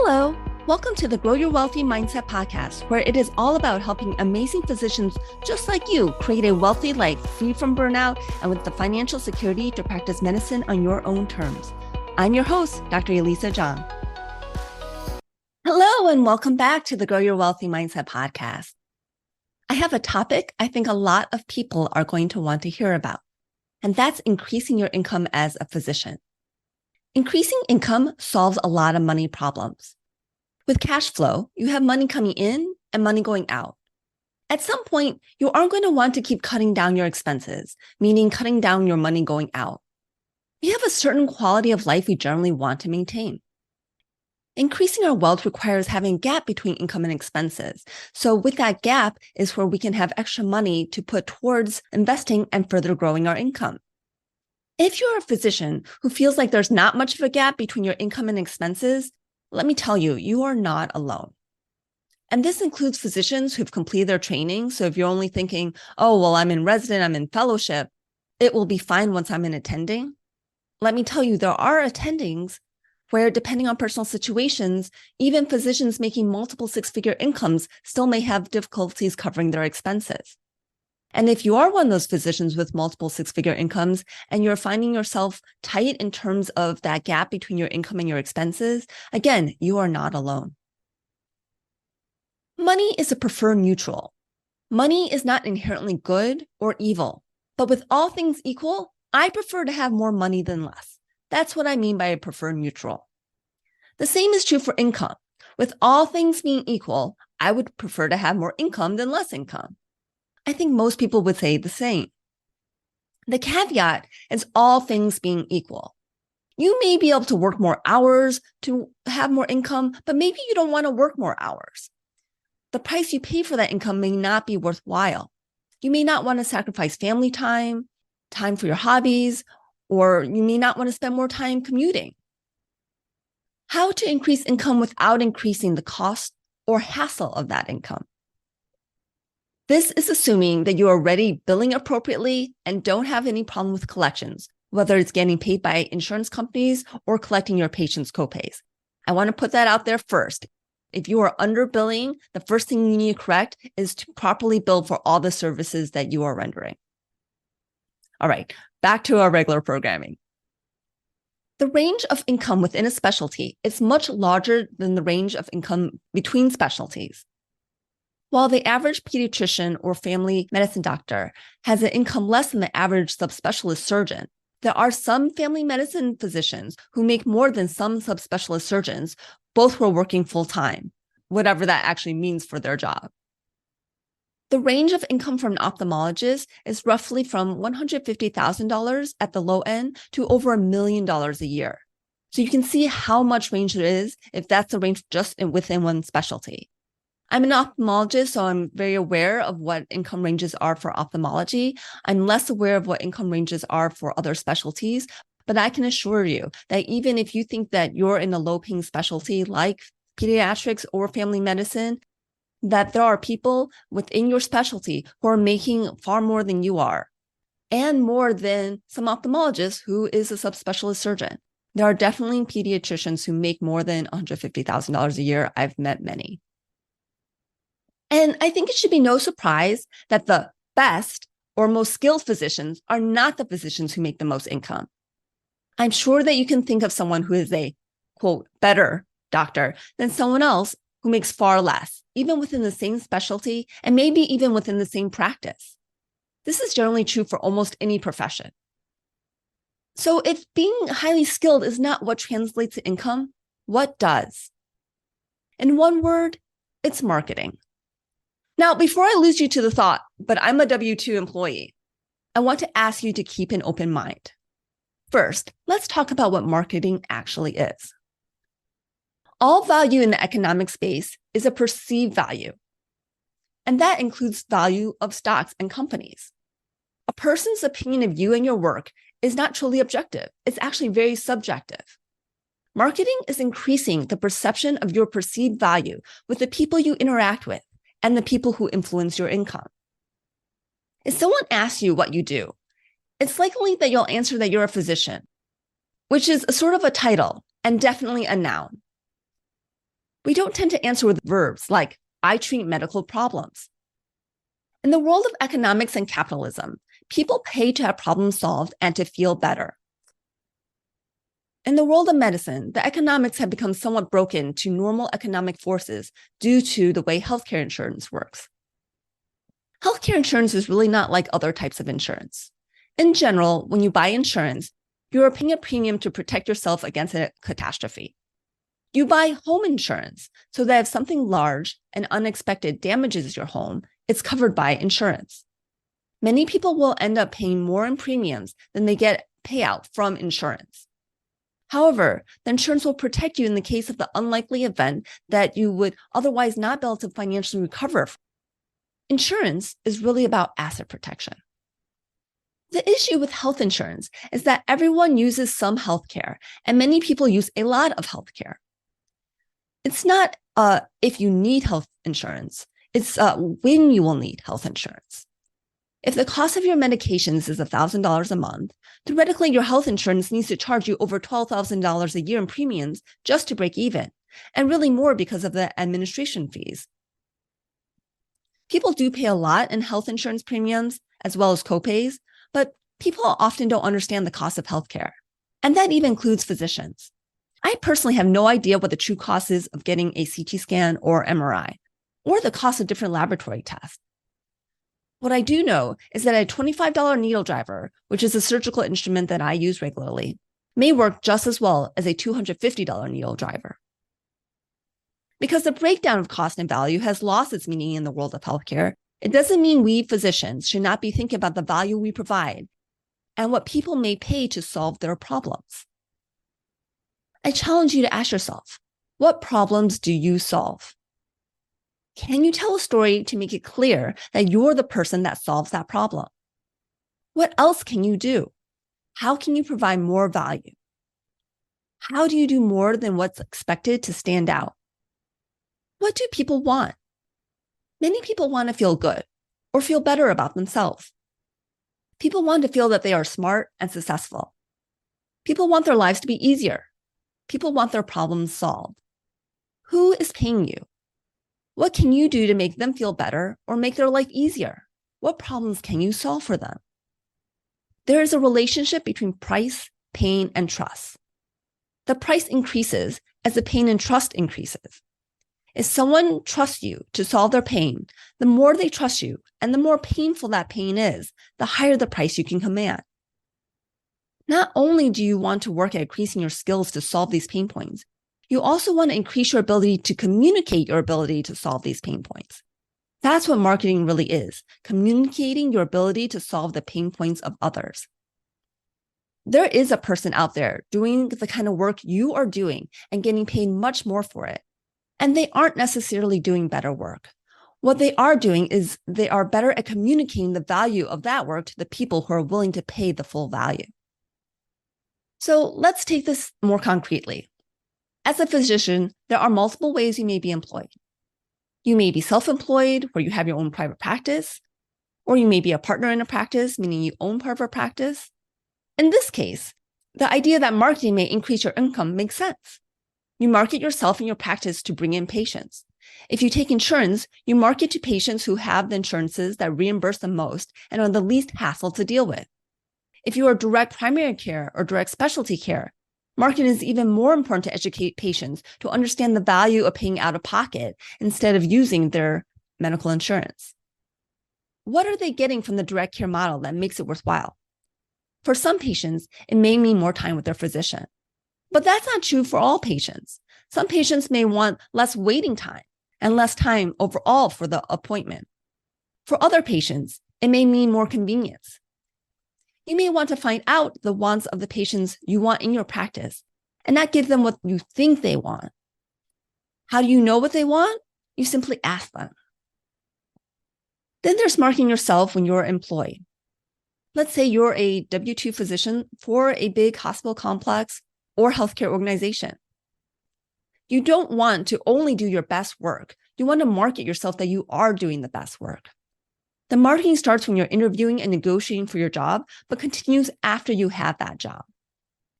Hello, welcome to the Grow Your Wealthy Mindset podcast, where it is all about helping amazing physicians just like you create a wealthy life free from burnout and with the financial security to practice medicine on your own terms. I'm your host, Dr. Elisa Chiang. Hello, and welcome back to the Grow Your Wealthy Mindset podcast. I have a topic I think a lot of people are going to want to hear about, and that's increasing your income as a physician. Increasing income solves a lot of money problems. With cash flow, you have money coming in and money going out. At some point, you aren't going to want to keep cutting down your expenses, meaning cutting down your money going out. We have a certain quality of life we generally want to maintain. Increasing our wealth requires having a gap between income and expenses. So with that gap is where we can have extra money to put towards investing and further growing our income. If you're a physician who feels like there's not much of a gap between your income and expenses, let me tell you, you are not alone. And this includes physicians who've completed their training. So if you're only thinking, oh, well, I'm in resident, I'm in fellowship, it will be fine once I'm in attending. Let me tell you, there are attendings where, depending on personal situations, even physicians making multiple six-figure incomes still may have difficulties covering their expenses. And if you are one of those physicians with multiple six-figure incomes and you're finding yourself tight in terms of that gap between your income and your expenses, again, you are not alone. Money is a preferred neutral. Money is not inherently good or evil, but with all things equal, I prefer to have more money than less. That's what I mean by a preferred neutral. The same is true for income. With all things being equal, I would prefer to have more income than less income. I think most people would say the same. The caveat is all things being equal. You may be able to work more hours to have more income, but maybe you don't want to work more hours. The price you pay for that income may not be worthwhile. You may not want to sacrifice family time, time for your hobbies, or you may not want to spend more time commuting. How to increase income without increasing the cost or hassle of that income? This is assuming that you are already billing appropriately and don't have any problem with collections, whether it's getting paid by insurance companies or collecting your patients' copays. I want to put that out there first. If you are underbilling, the first thing you need to correct is to properly bill for all the services that you are rendering. All right, back to our regular programming. The range of income within a specialty is much larger than the range of income between specialties. While the average pediatrician or family medicine doctor has an income less than the average subspecialist surgeon, there are some family medicine physicians who make more than some subspecialist surgeons, both who are working full-time, whatever that actually means for their job. The range of income from an ophthalmologist is roughly from $150,000 at the low end to over $1 million a year. So you can see how much range there is if that's the range just within one specialty. I'm an ophthalmologist, so I'm very aware of what income ranges are for ophthalmology. I'm less aware of what income ranges are for other specialties, but I can assure you that even if you think that you're in a low-paying specialty like pediatrics or family medicine, that there are people within your specialty who are making far more than you are, and more than some ophthalmologist who is a subspecialist surgeon. There are definitely pediatricians who make more than $150,000 a year. I've met many. And I think it should be no surprise that the best or most skilled physicians are not the physicians who make the most income. I'm sure that you can think of someone who is a, quote, better doctor than someone else who makes far less, even within the same specialty and maybe even within the same practice. This is generally true for almost any profession. So if being highly skilled is not what translates to income, what does? In one word, it's marketing. Now, before I lose you to the thought, but I'm a W-2 employee, I want to ask you to keep an open mind. First, let's talk about what marketing actually is. All value in the economic space is a perceived value, and that includes value of stocks and companies. A person's opinion of you and your work is not truly objective. It's actually very subjective. Marketing is increasing the perception of your perceived value with the people you interact with and the people who influence your income. If someone asks you what you do, it's likely that you'll answer that you're a physician, which is a sort of a title and definitely a noun. We don't tend to answer with verbs like, I treat medical problems. In the world of economics and capitalism, people pay to have problems solved and to feel better. In the world of medicine, the economics have become somewhat broken to normal economic forces due to the way healthcare insurance works. Healthcare insurance is really not like other types of insurance. In general, when you buy insurance, you are paying a premium to protect yourself against a catastrophe. You buy home insurance so that if something large and unexpected damages your home, it's covered by insurance. Many people will end up paying more in premiums than they get payout from insurance. However, the insurance will protect you in the case of the unlikely event that you would otherwise not be able to financially recover from. Insurance is really about asset protection. The issue with health insurance is that everyone uses some healthcare, and many people use a lot of healthcare. It's not if you need health insurance, it's when you will need health insurance. If the cost of your medications is $1,000 a month, theoretically, your health insurance needs to charge you over $12,000 a year in premiums just to break even, and really more because of the administration fees. People do pay a lot in health insurance premiums as well as copays, but people often don't understand the cost of healthcare, and that even includes physicians. I personally have no idea what the true cost is of getting a CT scan or MRI, or the cost of different laboratory tests. What I do know is that a $25 needle driver, which is a surgical instrument that I use regularly, may work just as well as a $250 needle driver. Because the breakdown of cost and value has lost its meaning in the world of healthcare, it doesn't mean we physicians should not be thinking about the value we provide and what people may pay to solve their problems. I challenge you to ask yourself, what problems do you solve? Can you tell a story to make it clear that you're the person that solves that problem? What else can you do? How can you provide more value? How do you do more than what's expected to stand out? What do people want? Many people want to feel good or feel better about themselves. People want to feel that they are smart and successful. People want their lives to be easier. People want their problems solved. Who is paying you? What can you do to make them feel better or make their life easier? What problems can you solve for them? There is a relationship between price, pain, and trust. The price increases as the pain and trust increases. If someone trusts you to solve their pain, the more they trust you and the more painful that pain is, the higher the price you can command. Not only do you want to work at increasing your skills to solve these pain points, you also want to increase your ability to communicate your ability to solve these pain points. That's what marketing really is, communicating your ability to solve the pain points of others. There is a person out there doing the kind of work you are doing and getting paid much more for it. And they aren't necessarily doing better work. What they are doing is they are better at communicating the value of that work to the people who are willing to pay the full value. So let's take this more concretely. As a physician, there are multiple ways you may be employed. You may be self-employed, where you have your own private practice, or you may be a partner in a practice, meaning you own part of a practice. In this case, the idea that marketing may increase your income makes sense. You market yourself and your practice to bring in patients. If you take insurance, you market to patients who have the insurances that reimburse the most and are the least hassle to deal with. If you are direct primary care or direct specialty care, marketing is even more important to educate patients to understand the value of paying out of pocket instead of using their medical insurance. What are they getting from the direct care model that makes it worthwhile? For some patients, it may mean more time with their physician. But that's not true for all patients. Some patients may want less waiting time and less time overall for the appointment. For other patients, it may mean more convenience. You may want to find out the wants of the patients you want in your practice and not give them what you think they want. How do you know what they want? You simply ask them. Then there's marketing yourself when you're employed. Let's say you're a W-2 physician for a big hospital complex or healthcare organization. You don't want to only do your best work. You want to market yourself that you are doing the best work. The marketing starts when you're interviewing and negotiating for your job, but continues after you have that job.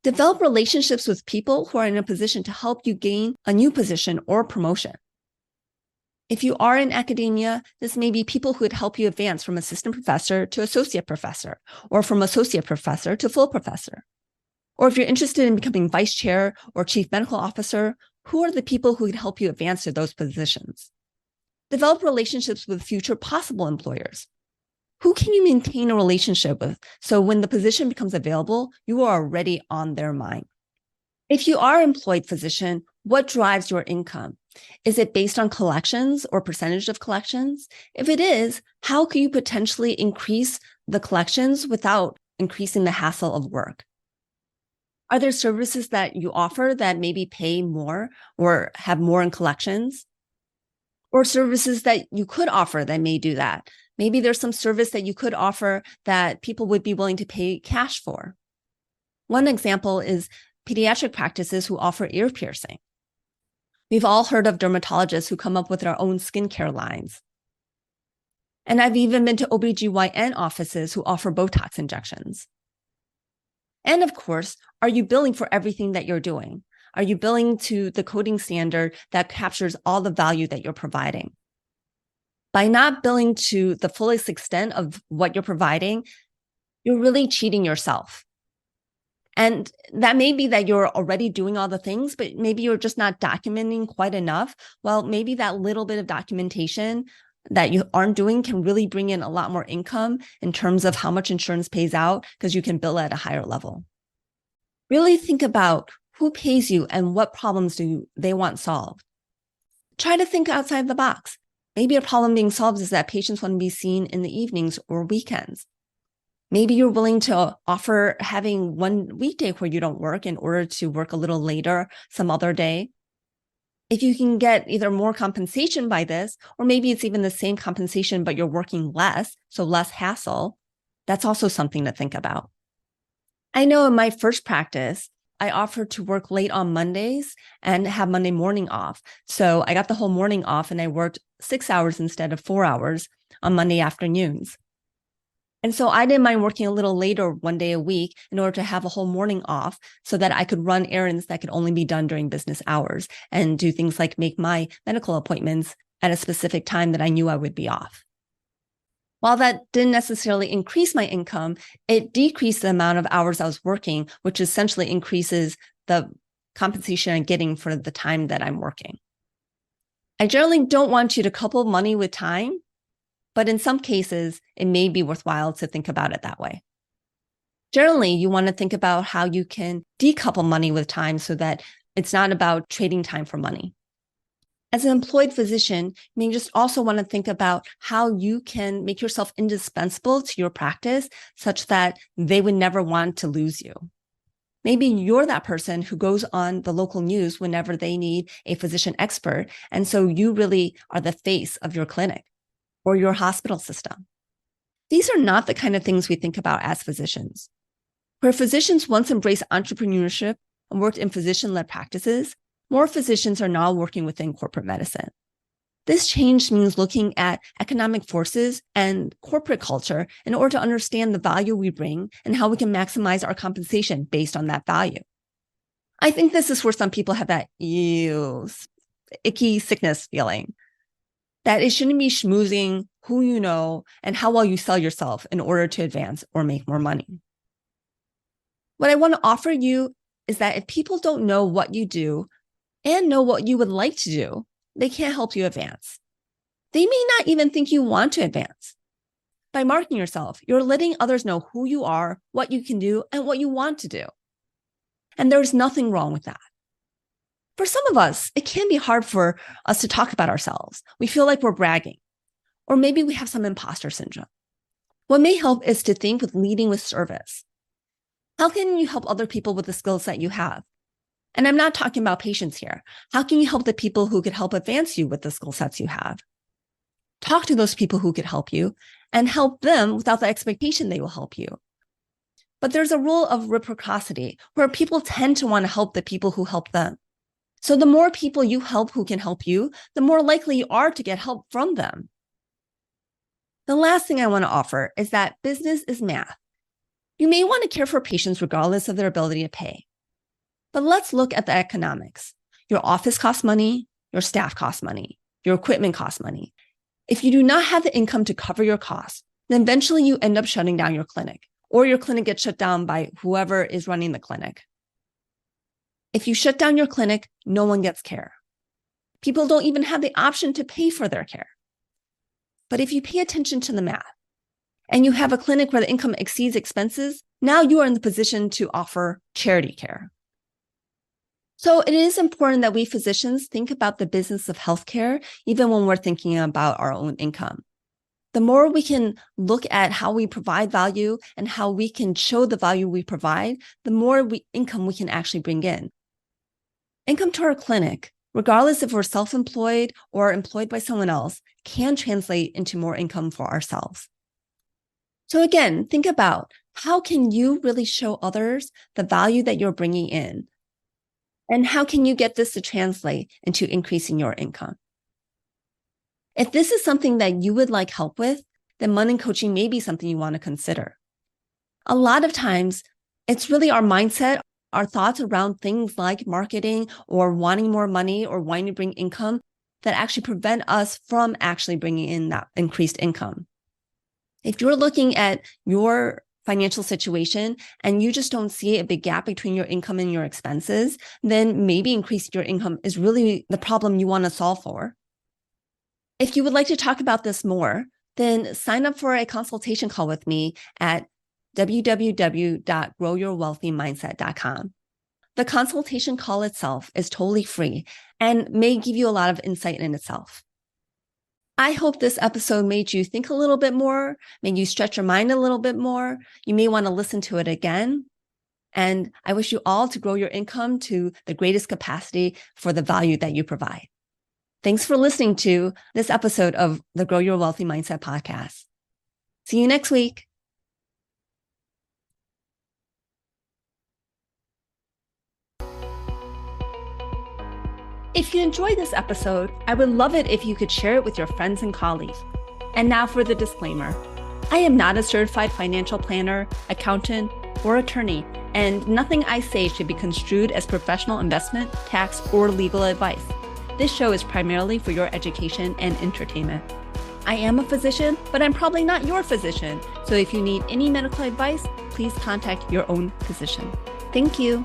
Develop relationships with people who are in a position to help you gain a new position or promotion. If you are in academia, this may be people who would help you advance from assistant professor to associate professor, or from associate professor to full professor. Or if you're interested in becoming vice chair or chief medical officer, who are the people who could help you advance to those positions? Develop relationships with future possible employers. Who can you maintain a relationship with so when the position becomes available, you are already on their mind? If you are an employed physician, what drives your income? Is it based on collections or percentage of collections? If it is, how can you potentially increase the collections without increasing the hassle of work? Are there services that you offer that maybe pay more or have more in collections? Or services that you could offer that may do that? Maybe there's some service that you could offer that people would be willing to pay cash for. One example is pediatric practices who offer ear piercing. We've all heard of dermatologists who come up with their own skincare lines. And I've even been to OBGYN offices who offer Botox injections. And of course, are you billing for everything that you're doing? Are you billing to the coding standard that captures all the value that you're providing? By not billing to the fullest extent of what you're providing, you're really cheating yourself. And that may be that you're already doing all the things, but maybe you're just not documenting quite enough. Well, maybe that little bit of documentation that you aren't doing can really bring in a lot more income in terms of how much insurance pays out because you can bill at a higher level. Really think about who pays you and what problems do they want solved. Try to think outside the box. Maybe a problem being solved is that patients want to be seen in the evenings or weekends. Maybe you're willing to offer having one weekday where you don't work in order to work a little later some other day. If you can get either more compensation by this, or maybe it's even the same compensation, but you're working less, so less hassle, that's also something to think about. I know in my first practice, I offered to work late on Mondays and have Monday morning off. So I got the whole morning off and I worked 6 hours instead of 4 hours on Monday afternoons. And so I didn't mind working a little later one day a week in order to have a whole morning off so that I could run errands that could only be done during business hours and do things like make my medical appointments at a specific time that I knew I would be off. While that didn't necessarily increase my income, it decreased the amount of hours I was working, which essentially increases the compensation I'm getting for the time that I'm working. I generally don't want you to couple money with time, but in some cases, it may be worthwhile to think about it that way. Generally, you want to think about how you can decouple money with time so that it's not about trading time for money. As an employed physician, you may just also want to think about how you can make yourself indispensable to your practice such that they would never want to lose you. Maybe you're that person who goes on the local news whenever they need a physician expert, and so you really are the face of your clinic or your hospital system. These are not the kind of things we think about as physicians. Where physicians once embraced entrepreneurship and worked in physician-led practices, more physicians are now working within corporate medicine. This change means looking at economic forces and corporate culture in order to understand the value we bring and how we can maximize our compensation based on that value. I think this is where some people have that icky sickness feeling, that it shouldn't be schmoozing who you know and how well you sell yourself in order to advance or make more money. What I want to offer you is that if people don't know what you do and know what you would like to do, they can't help you advance. They may not even think you want to advance. By marketing yourself, you're letting others know who you are, what you can do, and what you want to do. And there's nothing wrong with that. For some of us, it can be hard for us to talk about ourselves. We feel like we're bragging, or maybe we have some imposter syndrome. What may help is to think with leading with service. How can you help other people with the skills that you have? And I'm not talking about patients here. How can you help the people who could help advance you with the skill sets you have? Talk to those people who could help you and help them without the expectation they will help you. But there's a rule of reciprocity where people tend to want to help the people who help them. So the more people you help who can help you, the more likely you are to get help from them. The last thing I want to offer is that business is math. You may want to care for patients regardless of their ability to pay. But let's look at the economics. Your office costs money, your staff costs money, your equipment costs money. If you do not have the income to cover your costs, then eventually you end up shutting down your clinic, or your clinic gets shut down by whoever is running the clinic. If you shut down your clinic, no one gets care. People don't even have the option to pay for their care. But if you pay attention to the math and you have a clinic where the income exceeds expenses, now you are in the position to offer charity care. So it is important that we physicians think about the business of healthcare, even when we're thinking about our own income. The more we can look at how we provide value and how we can show the value we provide, the more income we can actually bring in. Income to our clinic, regardless if we're self-employed or employed by someone else, can translate into more income for ourselves. So again, think about how can you really show others the value that you're bringing in? And how can you get this to translate into increasing your income? If this is something that you would like help with, then money coaching may be something you want to consider. A lot of times, it's really our mindset, our thoughts around things like marketing or wanting more money or wanting to bring income that actually prevent us from actually bringing in that increased income. If you're looking at your financial situation and you just don't see a big gap between your income and your expenses, then maybe increasing your income is really the problem you want to solve for. If you would like to talk about this more, then sign up for a consultation call with me at www.growyourwealthymindset.com. The consultation call itself is totally free and may give you a lot of insight in itself. I hope this episode made you think a little bit more, made you stretch your mind a little bit more. You may want to listen to it again. And I wish you all to grow your income to the greatest capacity for the value that you provide. Thanks for listening to this episode of the Grow Your Wealthy Mindset podcast. See you next week. If you enjoyed this episode, I would love it if you could share it with your friends and colleagues. And now for the disclaimer. I am not a certified financial planner, accountant, or attorney, and nothing I say should be construed as professional investment, tax, or legal advice. This show is primarily for your education and entertainment. I am a physician, but I'm probably not your physician. So if you need any medical advice, please contact your own physician. Thank you.